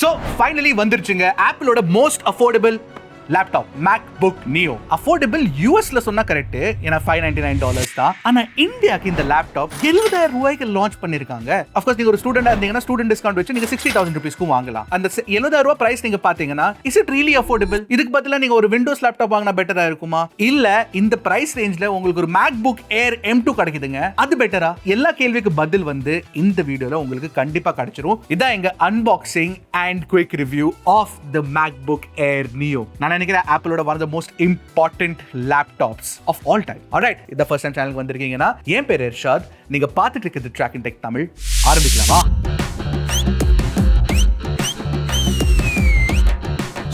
So finally வந்துருச்சுங்க ஆப்பிளோட most affordable laptop MacBook Neo. Affordable யூஎஸ்ல சொன்னா கரெக்ட், ஏன்னா $599 தான். ஆனா இந்தியாக்கு இந்த லேப்டாப் 70,000 ரூபாய்க்கு லான்ச் பண்ணிருக்காங்க. ஆஃப் கோர்ஸ் நீங்க ஒரு ஸ்டூடெண்டா இருந்தீங்கன்னா ஸ்டூடெண்ட் டிஸ்கவுண்ட் வச்சு நீங்க 60,000 ரூபீஸ்க்கு வாங்கலாம். அந்த 70,000 ரூபாய் பிரைஸ் நீங்க பாத்தீங்கன்னா இஸ் இட் ரியலி அஃபோர்டபிள்? இதுக்கு பதிலா நீங்க ஒரு விண்டோஸ் லேப்டாப் வாங்கினா பெட்டரா இருக்குமா, இல்ல இந்த பிரைஸ் ரேஞ்ச்ல உங்களுக்கு ஒரு MacBook Air M2 கிடைக்குதுங்க, அது பெட்டரா? எல்லா கேள்விக்கு பதில் வந்து இந்த வீடியோல உங்களுக்கு கண்டிப்பா கிடைச்சிரும். இதான் எங்க unboxing and quick review of the MacBook Air Neo. நான் நினைக்கிறேன் ஆப்பிளோட one of the most important laptops of all time. Alright, இந்த ஃபர்ஸ்ட் டைம் சேனலுக்கு வந்திருக்கீங்கன்னா என் பேர் இர்ஷாத், நீங்க பார்த்துட்டு இருக்கிறது Trakin Tech தமிழ். ஆரம்பிக்கலாமா?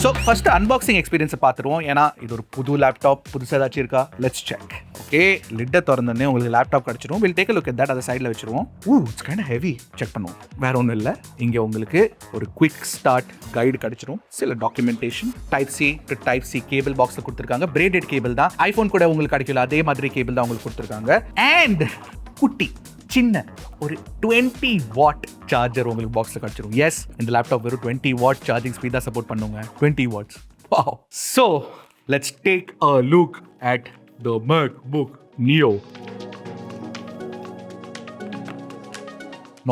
ஸோ ஃபர்ஸ்ட் அன்பாக்சிங் எக்ஸ்பீரியன்ஸை பார்த்துருவோம். ஏன்னா இது ஒரு புது லேப்டாப், புதுசாக ஏதாச்சும் இருக்கா? Let's check. ஓகே, லிட்டை திறந்தோடனே உங்களுக்கு லேப்டாப் கிடச்சிரும். Will take a look at that. அதை சைடில் வச்சுருவோம். It's kind of heavy. Check பண்ணுவோம். வேற ஒன்றும் இல்லை, இங்கே உங்களுக்கு ஒரு குவிக் ஸ்டார்ட் கைடு கிடச்சிரும். சில documentation, Type-C to Type-C cable பாக்ஸில் கொடுத்துருக்காங்க. பிரேடட் கேபிள் தான். ஐஃபோன் கூட உங்களுக்கு கிடைக்கல, அதே மாதிரி கேபிள் தான் உங்களுக்கு கொடுத்துருக்காங்க. அண்ட் குட்டி சின்ன ஒரு 20 வாட் சார்ஜர் உங்களுக்கு பாக்ஸ்ல கிடைச்சிரும். எஸ், இந்த லேப்டாப் வெறும் 20 வாட் சார்ஜிங் ஸ்பீட் தான் சப்போர்ட் பண்ணுங்க. 20 watts. Wow. So let's take a look at the MacBook Neo.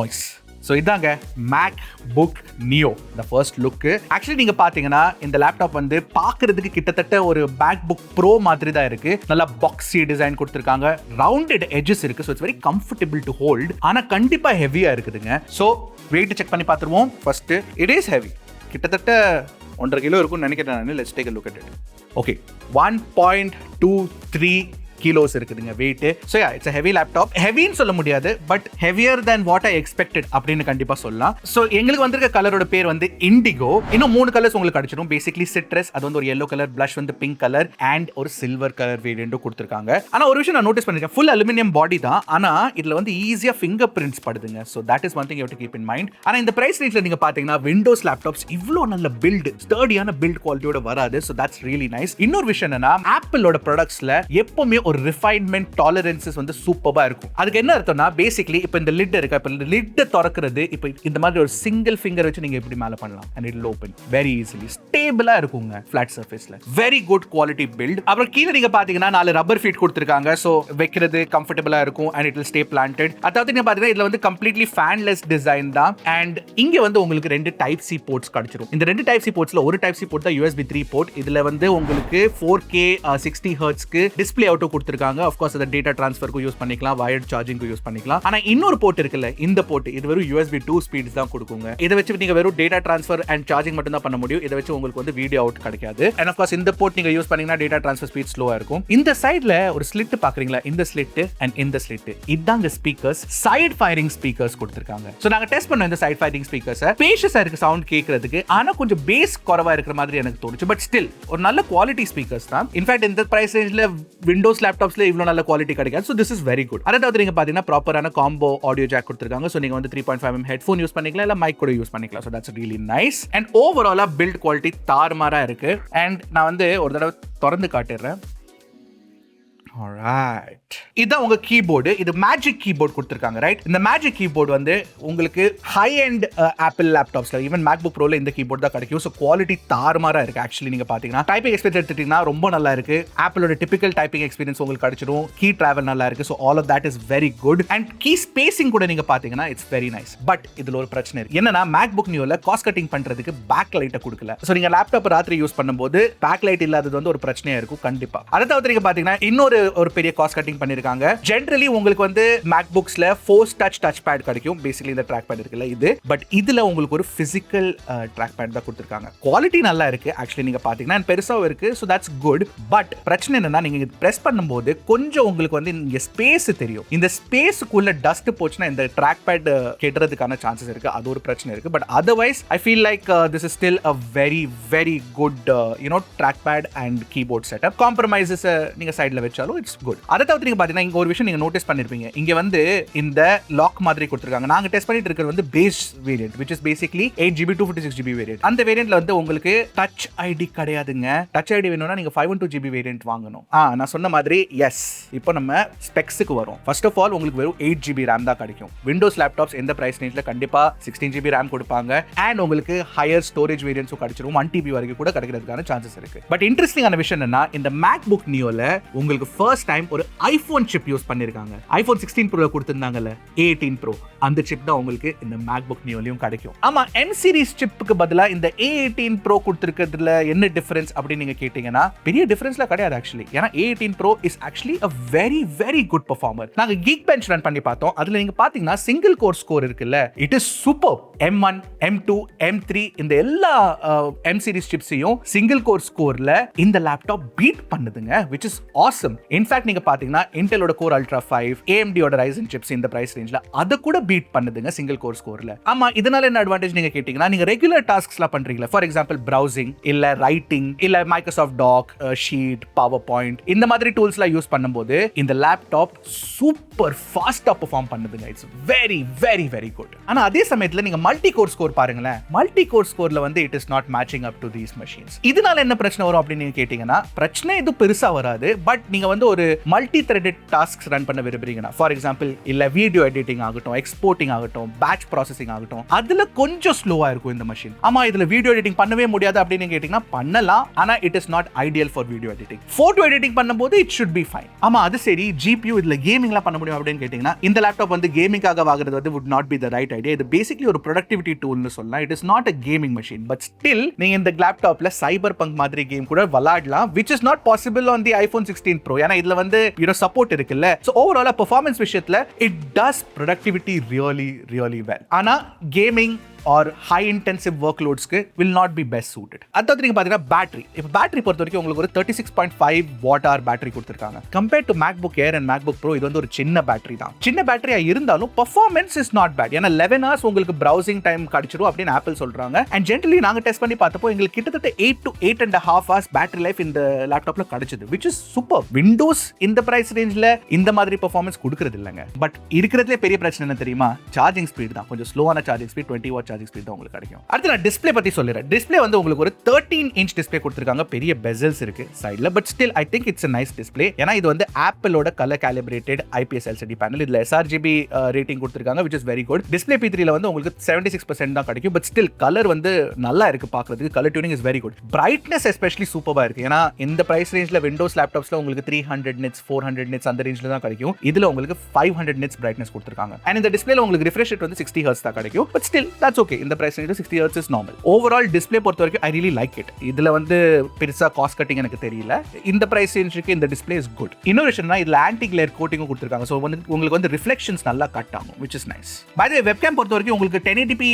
Nice. So இதாங்க MacBook Neo, the first look. Actually நீங்க பாத்தீங்கன்னா இந்த லேப்டாப் வந்து பாக்குறதுக்கு கிட்டத்தட்ட ஒரு MacBook Pro மாதிரி தான் இருக்கு. நல்லா பாக்ஸி டிசைன் கொடுத்துருக்காங்க, ரவுண்டட் எட்ஜஸ் இருக்கு, so it's very comfortable to hold. ஆனா கண்டிப்பா ஹெவியா இருக்குதுங்க. ஸோ வெயிட் செக் பண்ணி பார்த்துருவோம். ஃபர்ஸ்ட் இட் இஸ் ஹெவி, கிட்டத்தட்ட 1.5 கிலோ இருக்கும்னு நினைக்கிறேன் நான். Let's take a look at it. Okay, 1.23 kilos இருக்குதுங்க weight. So yeah, it's a heavy laptop. ஹெவின்னு சொல்ல முடியாது, but heavier than what I expected அப்படின்னு கண்டிப்பா சொல்லலாம். ஸோ எங்களுக்கு வந்திருக்க கலரோட பேர் வந்து இண்டிகோ. இன்னும் 3 கலர்ஸ் உங்களுக்கு கிடைச்சிடும். பேசிக்லி சிட்ரஸ், அது வந்து ஒரு yellow கலர், blush வந்து பிங்க் கலர், அண்ட் ஒரு சில்வர் கலர் வேரியண்ட்டும் கொடுத்துருக்காங்க. ஆனா ஒரு விஷயம் நான் நோட்டீஸ் பண்ணிருக்கேன், ஃபுல் அலுமினியம் பாடி தான், ஆனா இதுல வந்து ஈஸியா ஃபிங்கர் பிரிண்ட்ஸ் படுதுங்க. So that is one thing you have to keep in mind. ஆனா இந்த பிரைஸ் ரேஞ்ச்ல நீங்க பாத்தீங்கன்னா விண்டோஸ் லேப்டாப்ஸ் இவ்வளோ நல்ல பில்ட், ஸ்டர்டியான பில்ட் குவாலிட்டியோட வராது. So that's really nice. இன்னொரு விஷயம் என்னன்னா, ஆப்பிளோட ப்ராடக்ட்ஸ்ல எப்பவுமே ஒரு ரிஃபைன்மெண்ட் டாலரன்சஸ் வந்து சூப்பரா இருக்கும். அதுக்கு என்ன அர்த்தம்னா, பேசிக்கலி இப்போ இந்த லிட் இருக்கு, இப்போ இந்த லிட் திறக்கிறது இப்போ இந்த மாதிரி ஒரு சிங்கிள் ஃபிங்கர் வச்சு நீங்க இப்படி மேல பண்ணலாம், and it will open very easily. ஸ்டேபிளா இருக்குங்க ஃபிளாட் சர்ஃபேஸ்ல. Very good quality build. அப்புறம் கீழ நீங்க பாத்தீங்கன்னா 4 ரப்பர் ஃபீட் கொடுத்திருக்காங்க. சோ வைக்கிறது கம்ஃபர்ட்டபிளா இருக்கும், and it will stay planted. அதாவது நீங்க பாத்தீங்கன்னா இதுல வந்து கம்ப்ளீட்லி ஃபேன்லெஸ் டிசைன் தான். அண்ட் இங்க வந்து உங்களுக்கு 2 Type-C போர்ட்ஸ் கிடைச்சிரும். இந்த 2 Type-C போர்ட்ஸ்ல ஒரு Type-C போர்ட் தான் USB 3 போர்ட். இதுல வந்து உங்களுக்கு 4K 60 ஹெர்ட்ஸ்க்கு டிஸ்ப்ளே அவுட்டோ கொடுத்திருக்காங்க. ஆஃப் கோர்ஸ் அதை டேட்டா ட்ரான்ஸ்ஃபருக்கு யூஸ் பண்ணிக்கலாம், வயர்ட் சார்ஜிங்க்கு யூஸ் பண்ணிக்கலாம். ஆனா இன்னொரு போர்ட் இருக்குல்ல, இந்த போர்ட், இது வெறும் USB 2 ஸ்பீட்ஸ் தான் கொடுக்குங்க. இதை வச்சு நீங்க வெறும் டேட்டா ட்ரான்ஸ்ஃபர் அண்ட் சார்ஜிங் மட்டும் தான் பண்ண முடியும். இதை வச்சு உங்களுக்கு வந்து வீடியோ அவுட் கிடைக்காது. அண்ட் ஆஃப் கோர்ஸ் இந்த போர்ட் நீங்க யூஸ் பண்ணீங்கன்னா டேட்டா ட்ரான்ஸ்ஃபர் ஸ்பீட் ஸ்லோவா இருக்கும். இந்த சைடுல ஒரு ஸ்லிட் பாக்குறீங்களா, இந்த ஸ்லிட் அண்ட் இந்த ஸ்லிட், இதாங்க ஸ்பீக்கர்ஸ். சைடு ஃபயரிங் ஸ்பீக்கர்ஸ் கொடுத்திருக்காங்க. சோ நாங்க டெஸ்ட் பண்ணோம் இந்த சைடு ஃபயரிங் ஸ்பீக்கர்ஸ். ஸ்பேஷியஸா இருக்கு சவுண்ட் கேட்கிறதுக்கு, ஆனா கொஞ்சம் பேஸ் குறைவா இருக்கிற மாதிரி எனக்கு தோணுச்சு. பட் ஸ்டில் ஒரு நல்ல குவாலிட்டி ஸ்பீக்கர்ஸ் தான். இன்ஃபேக்ட் இந்த பிரைஸ் ரேஞ்ச்ல விண்டோஸ் லேப்டாப்ஸ்ல இவ்வளவு நல்ல குவாலிட்டி கிடைக்காது. So this is very good. அதாவது நீங்க பாத்தீங்கன்னா ப்ராப்பரான காம்போ ஆடியோ ஜாக் கொடுத்திருக்காங்க. சோ நீங்க வந்து 3.5mm ஹெட்ஃபோன் யூஸ் பண்ணிக்கலாம், இல்ல மைக் கூட யூஸ் பண்ணிக்கலாம். So that's really nice. And overall build quality தாறுமாறா இருக்கு. அண்ட் நான் வந்து ஒரு தடவை திறந்து காட்டிடுறேன். Alright. இதான் உங்க கீபோர்டு. இது மேஜிக் கீபோர்ட் கொடுத்திருக்காங்க, ரைட்? இந்த மேஜிக் கீபோர்டு வந்து உங்களுக்கு ஹை எண்ட் ஆப்பிள் லேப்டாப்ஸ்ல, ஈவன் MacBook Proல இந்த கீபோர்ட் தான் கிடைக்கும். ஸோ குவாலிட்டி தாறுமாறா இருக்கு. ஆக்சுவலி நீங்க பாத்தீங்கன்னா டைப்பிங் எக்ஸ்பீரியன்ஸ் எடுத்துட்டீங்கன்னா ரொம்ப நல்லா இருக்கு. ஆப்பிளோட டிபிக்கல் டைப்பிங் எக்ஸ்பீரியன்ஸ் உங்களுக்கு கிடைச்சிடும். கீ டிராவல் நல்லா இருக்கு. So all of that is very good. And key spacing கூட நீங்க பாத்தீங்கன்னா இட்ஸ் வெரி நைஸ். பட் இதுல ஒரு பிரச்சனை இருக்கு. என்னன்னா, MacBook Neoல காஸ்ட் கட்டிங் பண்றதுக்கு பேக் லைட்டை கொடுக்கல. ஸோ நீங்க லேப்டாப் ராத்திரி யூஸ் பண்ணும்போது பேக் லைட் இல்லாதது வந்து ஒரு பிரச்சனையா இருக்கும் கண்டிப்பா. அதாவது நீங்க பாத்தீங்கன்னா இன்னொரு பெரிய காஸ்ட் கட்டிங் பண்ணிருக்காங்க. ஜெனரலி உங்களுக்கு வந்து MacBooksல ஃபோர்ஸ் டச் பேட் கிடைக்கும். பேசிக்கலி இந்த Trackpad இருக்குல்ல இது, பட் இதுல உங்களுக்கு ஒரு பிசிக்கல் Trackpad தான் கொடுத்திருக்காங்க. குவாலிட்டி நல்லா இருக்கு ஆக்சுவலி நீங்க பாத்தீங்கன்னா, பெருசாவும் இருக்கு. So that's good. பட் பிரச்சனை என்னன்னா, நீங்க பிரஸ் பண்ணும்போது கொஞ்சம் உங்களுக்கு வந்து இங்க ஸ்பேஸ் தெரியும். இந்த ஸ்பேஸ்க்குள்ள டஸ்ட் போச்சுன்னா இந்த Trackpad கெட்டுறதுக்கான சான்சஸ் இருக்கு. அது ஒரு பிரச்சனை இருக்கு. But otherwise I feel like this is still a very very good Trackpad and keyboard setup. Compromises நீங்க சைடுல வச்சாலும் இட்ஸ் குட். அதை தவிர்த்து நீங்க பாத்தீங்கன்னா இங்க ஒரு விஷயம் நீங்க நோட்டீஸ் பண்ணிருப்பீங்க. இங்க வந்து இந்த லாக் மாதிரி கொடுத்திருக்காங்க. நாங்க டெஸ்ட் பண்ணிட்டு இருக்கிறது வந்து base variant which is basically 8GB 256GB variant. அந்த வேரியன்ட்ல வந்து உங்களுக்கு டச் ஐடி கிடையாதுங்க. டச் ஐடி வேணும்னா நீங்க 512GB வேரியன்ட் வாங்கணும். நான் சொன்ன மாதிரி எஸ். இப்போ நம்ம ஸ்பெக்ஸ்க்கு வரோம். ஃபர்ஸ்ட் ஆஃப் ஆல் உங்களுக்கு வெறும் 8GB RAM தான் கிடைக்கும். விண்டோஸ் லேப்டாப்ஸ் எந்த பிரைஸ் ரேஞ்ச்ல கண்டிப்பா 16GB RAM கொடுப்பாங்க and உங்களுக்கு ஹையர் ஸ்டோரேஜ் வேரியன்ட்ஸும் கிடைச்சிரும். 1TB வரைக்கும் கூட கிடைக்கிறதுக்கான சான்சஸ் இருக்கு. பட் இன்ட்ரெஸ்டிங்கான விஷயம் என்னன்னா இந்த MacBook Neoல உங்களுக்கு ஃபர்ஸ்ட் டைம் ஒரு ஐபோன் சிப் யூஸ் பண்ணிருக்காங்க. ஐபோன் 16 Pro கொடுத்திருந்தாங்கல்ல A18 Pro அந்த சிப் தான் உங்களுக்கு இந்த MacBook Neoலயும் கிடைக்கும். ஆமா, M series சிப்புக்கு பதிலா இந்த A18 Pro கொடுத்திருக்கிறதுல என்ன டிஃபரன்ஸ் அப்படி நீங்க கேட்டீங்கன்னா பெரிய டிஃபரன்ஸ்ல கிடையாது ஆக்சுவலி. ஏன்னா A18 Pro is actually a very very good performer. நாங்க Geekbench ரன் பண்ணி பார்த்தோம். அதுல நீங்க பாத்தீங்கன்னா சிங்கிள் கோர் ஸ்கோர் இருக்குல்ல, it is super. M1 M2 M3 இந்த எல்லா M series சிப்ஸையும் சிங்கிள் கோர் ஸ்கோர்ல இந்த லேப்டாப் பீட் பண்ணுதுங்க, which is awesome. இன்ஃபேக்ட் நீங்க பாத்தீங்கன்னா இன்டெலோட Core Ultra 5 AMD ஓட Ryzen சிப்ஸ் இந்த பிரைஸ் ரேஞ்ச்ல அத கூட பீட் பண்ணுதுங்க சிங்கிள் கோர் ஸ்கோர்ல. ஆமா, இதனால என்ன அட்வான்டேஜ் நீங்க கேட்டீங்கன்னா நீங்க ரெகுலர் டாஸ்க்ஸ்லாம் பண்றீங்களா, ஃபார் எக்ஸாம்பிள் browsing இல்ல ரைட்டிங் இல்ல Microsoft doc sheet PowerPoint இந்த மாதிரி டூல்ஸ்லாம் யூஸ் பண்ணும்போது இந்த லேப்டாப் சூப்பர் ஃபாஸ்டா பெர்ஃபார்ம் பண்ணுதுங்க. It's very very very good. ஆனா அதே சமயத்துல நீங்க மல்டி கோர் ஸ்கோர் பாருங்களேன். மல்டி கோர் ஸ்கோர்ல வந்து it is not matching up to these machines. இதனால என்ன பிரச்சனை வரும் அப்படின்னு நீங்க கேட்டீங்கன்னா பிரச்சனை இது பெருசா வராது. பட் நீங்க வந்து ஒரு மல்டி த்ரெடட் டாஸ்க்ஸ் ரன் பண்ண விரும்புறீங்கன்னா, ஃபார் எக்ஸாம்பிள் இல்ல வீடியோ எடிட்டிங் ஆகட்டும், எக்ஸ்போர்ட்டிங் ஆகட்டும், பேட்ச் ப்ராசஸிங் ஆகட்டும், அதுல கொஞ்சம் ஸ்லோவா இருக்கும் இந்த மெஷின். ஆமா, இதுல வீடியோ எடிட்டிங் பண்ணவே முடியாது அப்படின்னு கேட்டீங்கன்னா பண்ணலாம். ஆனா it is not ideal for video editing. Photo editing பண்ணும்போது இட் ஷுட் பி ஃபைன். ஆமா, அது சரி. GPU இதுல கேமிங்லாம் பண்ண முடியும் அப்படின்னு கேட்டீங்கன்னா இந்த லேப்டாப் வந்து கேமிங்காக வாங்குறது வந்து would not be the right idea. இது பேசிக்கலி ஒரு ப்ரொடக்டிவிட்டி டூல்னு சொல்லலாம். It is not a gaming machine. But still நீங்க இந்த லேப்டாப்ல சைபர் பங்க் மாதிரி கேம் கூட விளையாடலாம், which is not possible on the iPhone 16 Pro. ஏன்னா இதுல வந்து சப்போர்ட் இருக்குல்ல. So overall பெர்ஃபார்மன்ஸ் விஷயத்துல it does productivity really really well. ஆனா gaming or high intensive workloads will not be best suited. அதாவது நீங்க பாத்தீங்கன்னா பேட்டரி, இப்போ பேட்டரி பொறுத்த வரைக்கும் உங்களுக்கு ஒரு 36.5 watt-hour பேட்டரி கொடுத்திருக்காங்க. Compared to MacBook Air and MacBook Pro இது வந்து ஒரு சின்ன பேட்டரி தான். சின்ன பேட்டரியா இருந்தாலும் performance is not bad. ஏன்னா 11 hours உங்களுக்கு browsing time கிடைச்சிரும் அப்படின்னு ஆப்பிள் சொல்றாங்க. அண்ட் ஜென்ரலி நாங்க டெஸ்ட் பண்ணி பார்த்தப்போ எங்களுக்கு கிட்டத்தட்ட 8 to 8.5 hours பேட்டரி லைஃப் இந்த லேப்டாப்ல கிடைச்சது, which is super. விண்டோஸ் இந்த பிரைஸ் ரேஞ்ச்ல இந்த மாதிரி பெர்ஃபார்மன்ஸ் கொடுக்கிறது இல்லைங்க. பட் இருக்கிறதுலே பெரிய பிரச்சனை என்ன தெரியுமா? சார்ஜிங் ஸ்பீட் தான். கொஞ்சம் ஸ்லோவான charging speed, 20 watt charging speed தான் உங்களுக்கு கிடைக்கும். அடுத்து நான் டிஸ்ப்ளே பத்தி சொல்றேன். டிஸ்ப்ளே வந்து உங்களுக்கு ஒரு 13 inch டிஸ்ப்ளே கொடுத்திருக்காங்க. பெரிய பெசல்ஸ் இருக்கு சைடுல. But still I think it's a nice display. ஏன்னா இது வந்து ஆப்பிளோட colour calibrated IPS LCD panel. இதுல sRGB ரேட்டிங் கொடுத்திருக்காங்க, which is very good. Display P3 ல வந்து உங்களுக்கு 76% தான் கிடைக்கும். பட் ஸ்டில் கலர் வந்து நல்லா இருக்கு பார்க்கிறதுக்கு. Colour tuning is very good. Brightness especially சூப்பரா இருக்கு. ஏன்னா இந்த பிரைஸ் ரேஞ்ச்ல விண்டோஸ் லேப்டாப்ஸ்ல உங்களுக்கு 300 nits 400 nits அந்த ரேஞ்ச்ல தான் கிடைக்கும். இதுல உங்களுக்கு 500 nits பிரைட்னஸ் கொடுத்திருக்காங்க. அண்ட் இந்த டிஸ்ப்ளேல உங்களுக்கு ரிஃப்ரெஷ் ரேட் வந்து 60 Hz தான் கிடைக்கும். But still that's okay. இந்த பிரைஸ் ரேஞ்ச்ல 60 Hz is normal. Overall display பொறுத்த வரைக்கும் I really like it. இதுல வந்து பெருசா காஸ்ட் கட்டிங் எனக்கு தெரியல. இந்த பிரைஸ் ரேஞ்சுக்கு இந்த டிஸ்ப்ளே இஸ் குட். இன்னொரு விஷயம்னா இதுல ஆன்டி கிளேர் கோட்டிங்கும் கொடுத்திருக்காங்க. சோ வந்து உங்களுக்கு வந்து ரிஃப்ளெக்ஷன்ஸ் நல்லா கட் ஆகும், which is nice. By the way webcam பொறுத்த வரைக்கும் உங்களுக்கு 1080p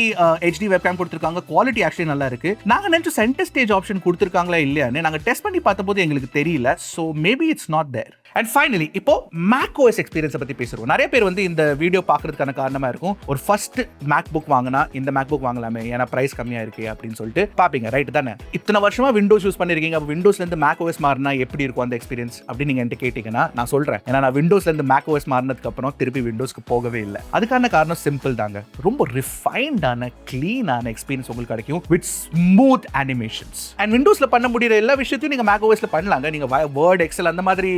HD வெப்கேம் கொடுத்திருக்காங்க. குவாலிட்டி ஆக்சுவலி நல்லா இருக்கு. நாங்க நினைச்ச சென்டர் ஸ்டேஜ் ஆப்ஷன் கொடுத்திருக்காங்களா இல்லையான்னு நாங்க டெஸ்ட் பண்ணி பார்த்தபோது எங்களுக்கு தெரியல. So maybe it's not there. And finally இப்போ macOS எக்ஸ்பீரியன்ஸை பத்தி பேசுறோம். நிறைய பேர் வந்து இந்த வீடியோ பார்க்கறதுக்கான காரணமா இருக்கும், ஒரு ஃபர்ஸ்ட் MacBook வாங்கினா இந்த MacBook வாங்கலாமே ஏன்னா பிரைஸ் கம்மியா இருக்கு அப்படின்னு சொல்லிட்டு பாப்பீங்க, ரைட் தானே? இத்தனை வருஷமா விண்டோஸ் யூஸ் பண்ணிருக்கீங்க, அப்போ விண்டோஸ்ல இருந்து macOS மாறினா எப்படி இருக்கும் அந்த எக்ஸ்பீரியன்ஸ் அப்படின்னு நீங்க என்கிட்ட கேட்டீங்கன்னா நான் சொல்றேன். ஏன்னா நான் விண்டோஸ்ல இருந்து macOS மாறினதுக்கு அப்புறம் திருப்பி விண்டோஸ்க்கு போகவே இல்லை. அதுக்கான காரணம் சிம்பிள் தாங்க. ரொம்ப ரிஃபைன்டான கிளீனான எக்ஸ்பீரியன்ஸ் உங்களுக்கு கிடைக்கும் வித் ஸ்மூத் அனிமேஷன்ஸ். அண்ட் விண்டோஸ்ல பண்ண முடியற எல்லா விஷயத்தையும் நீங்க macOSல பண்ணலாங்க. நீங்க வேர்ட் எக்ஸல் அந்த மாதிரி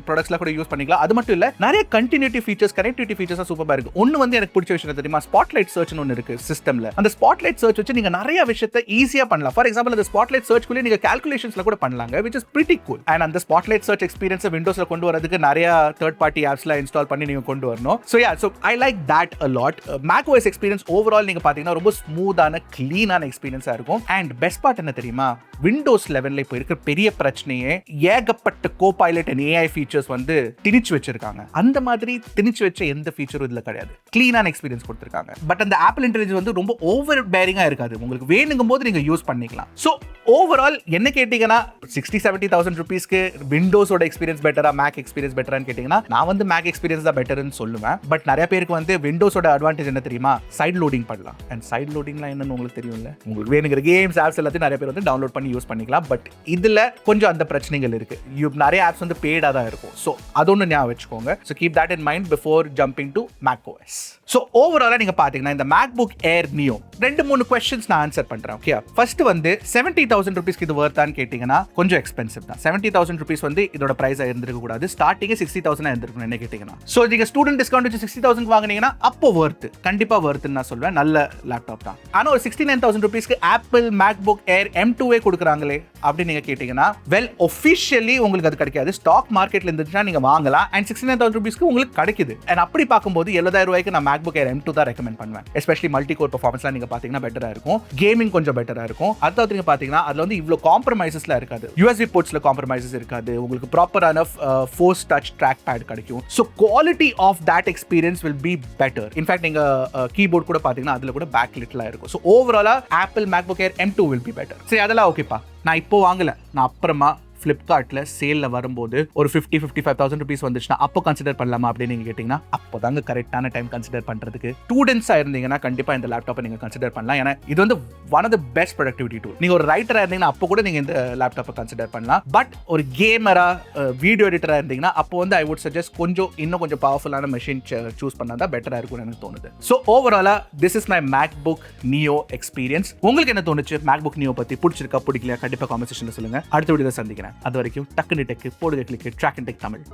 ப்ராடக்ட்ஸ்ல கூட யூஸ் பண்ணிக்கலாம். அது மட்டும் இல்ல, நிறைய கண்டினியூட்டி ஃபீச்சர்ஸ் கனெக்டிவிட்டி ஃபீச்சர்ஸ் சூப்பரா இருக்கு. ஒன்னு வந்து எனக்கு பிடிச்ச விஷயம் தெரியுமா? ஸ்பாட்லைட் சர்ச்னு ஒன்னு இருக்கு சிஸ்டம்ல. அந்த ஸ்பாட்லைட் சர்ச் வச்சு நீங்க நிறைய விஷயத்தை ஈஸியா பண்ணலாம். ஃபார் எக்ஸாம்பிள் அந்த ஸ்பாட்லைட் சர்ச் குள்ள நீங்க கால்குலேஷன்ஸ்ல கூட பண்ணலாங்க, which is pretty cool. and அந்த ஸ்பாட்லைட் சர்ச் எக்ஸ்பீரியன்ஸ் விண்டோஸ்ல கொண்டு வரதுக்கு நிறைய தேர்ட் பார்ட்டி ஆப்ஸ்ல இன்ஸ்டால் பண்ணி நீங்க கொண்டு வரணும். so I like that a lot. macOS experience overall நீங்க பாத்தீங்கன்னா ரொம்ப ஸ்மூத்தான கிளீனான எக்ஸ்பீரியன்ஸா இருக்கும். அண்ட் பெஸ்ட் பார்ட் என்ன தெரியுமா? விண்டோஸ் 11ல இப்போ இருக்கிற பெரிய பிரச்சனையே ஏகப்பட்ட கோபைலட் அண்ட் AI ஃபீச்சர்ஸ் வந்து திணிச்சு வச்சிருக்காங்க. அந்த மாதிரி திணிச்சு வச்ச எந்த ஃபீச்சரும் இதுல கிடையாது. கிளீனான எக்ஸ்பீரியன்ஸ் கொடுத்திருக்காங்க. பட் அந்த ஆப்பிள் இன்டெலிஜென்ஸ் வந்து ரொம்ப ஓவர் பேரிங்கா இருக்காது. உங்களுக்கு வேணுங்கும் போது நீங்க யூஸ் பண்ணிக்கலாம். ஸோ ஓவரால் என்ன கேட்டீங்கன்னா 60-70,000 ருபீஸ்க்கு விண்டோஸோட எக்ஸ்பீரியன்ஸ் பெட்டரா மேக் எக்ஸ்பீரியன்ஸ் பெட்டரான்னு கேட்டீங்கன்னா நான் வந்து மேக் எக்ஸ்பீரியன்ஸ் தான் பெட்டர்னு சொல்லுவேன். பட் நிறைய பேருக்கு வந்து விண்டோஸோட அட்வான்டேஜ் என்ன தெரியுமா, சைட் லோடிங் பண்ணலாம். அண்ட் சைட் லோடிங்லாம் என்னன்னு உங்களுக்கு தெரியும்ல, உங்களுக்கு வேணுங்கிற கேம்ஸ் ஆப்ஸ் எல்லாத்தையும் நிறைய பேர் வந்து டவுன்லோட் பண்ணி யூஸ் பண்ணிக்கலாம். பட் இதுல கொஞ்சம் அந்த பிரச்சனைகள் இருக்கு. நிறைய ஆப்ஸ் வந்து பேடா தான் இருக்கும். ஸோ அது ஒன்று ஞாபகம் வச்சுக்கோங்க. So keep that in mind before jumping to macOS. So ஓவராலா நீங்க பாத்தீங்கன்னா இந்த MacBook Air Neo 2-3 questions நான் ஆன்சர் பண்றேன். ஓகே, ஃபர்ஸ்ட் வந்து 70,000 ருபீஸ்க்கு இது வர்த்தான்னு கேட்டீங்கன்னா கொஞ்சம் எக்ஸ்பென்சிவ் தான். 70,000 ருபீஸ் வந்து இதோட பிரைஸ் இருந்திருக்க கூடாது. ஸ்டார்டிங்கே 60,000 இருந்திருக்கும் என்ன கேட்டீங்கன்னா. ஸோ நீங்க ஸ்டூடெண்ட் டிஸ்கவுண்ட் வச்சு 60,000 வாங்கினீங்கன்னா அப்போ வர்த்து, கண்டிப்பா வர்த்துன்னு நான் சொல்லுவேன். நல்ல லேப்டாப் தான். ஆனா ஒரு 69,000 ருபீஸ்க்கு ஆப்பிள் MacBook Air M2 கொடுக்குறாங்களே அப்படின்னு நீங்க கேட்டீங்கன்னா, வெல் ஒஃபிஷியலி உங்களுக்கு அது கிடைக்காது. ஸ்டாக் மார்க்கெட்ல இருந்துச்சுன்னா நீங்க வாங்கலாம். அண்ட் 69,000 ருபீஸ்க்கு உங்களுக்கு கிடைக்குது. அண்ட் அப்படி பார்க்கும்போது 70,000 ரூபாய்க்கு நான் MacBook Air M2 தான் ரெக்கமெண்ட் பண்ணுவேன். எஸ்பெஷலி மல்டி கோர் பெர்ஃபார்மன்ஸ்லாம் நீங்க பாத்தீங்கன்னா பெட்டரா இருக்கும். கேமிங் கொஞ்சம் பெட்டரா இருக்கும். அதாவது நீங்க பாத்தீங்கன்னா அதுல வந்து இவ்ளோ காம்ப்ரமைசஸ்லாம் இருக்காது. USB போர்ட்ஸ்ல காம்ப்ரமைசஸ் இருக்காது. உங்களுக்கு ப்ராப்பரான ஃபோர்ஸ் டச் ட்ராக்பேட் கிடைக்கும். So quality of that experience will be better. In fact நீங்க கீபோர்ட் கூட பாத்தீங்கன்னா அதுல கூட பேக் லிட்லாம் இருக்கும். ஸோ ஓவராலா Apple MacBook Air M2 will be better. சரி, அதெல்லாம் ஓகேப்பா. நான் இப்போ வாங்கல, நான் அப்புறமா ஃப்ளிப்கார்ட்ல சேல்ல வரும்போது ஒரு 50-55,000 ருபீஸ் வந்துச்சுன்னா அப்போ கன்சிடர் பண்ணலாமா அப்படின்னு நீங்க கேட்டீங்கன்னா அப்போதாங்க கரெக்டான டைம் கன்சிடர் பண்றதுக்கு. ஸ்டூடெண்ட்ஸா இருந்தீங்கன்னா கண்டிப்பா இந்த லேப்டாப்பை நீங்க கன்சிடர் பண்ணலாம். ஏன்னா இது வந்து one of the best productivity tool. நீங்க ஒரு ரைட்டரா இருந்தீங்கன்னா அப்போ கூட நீங்க இந்த லேப்டாப்பை கன்சிடர் பண்ணலாம். பட் ஒரு கேமரா, வீடியோ எடிட்டரா இருந்தீங்கன்னா அப்போ வந்து ஐ வுட் சஜஸ்ட் இன்னும் கொஞ்சம் பவர்ஃபுல்லான மெஷின் சூஸ் பண்ணாதான் பெட்டரா இருக்கும்னு எனக்கு தோணுது. ஸோ ஓவராலா this is my MacBook Neo experience. உங்களுக்கு என்ன தோணுச்சு MacBook Neo பத்தி? பிடிச்சிருக்கா பிடிக்கலையா கண்டிப்பா காமெண்ட் செக்ஷன்ல சொல்லுங்க. அடுத்த வீடியோல சந்திக்கிறேன். அது வரைக்கும் டக்குனு டெக் போடுங்க, கிளிக் Trakin Tech தமிழ்.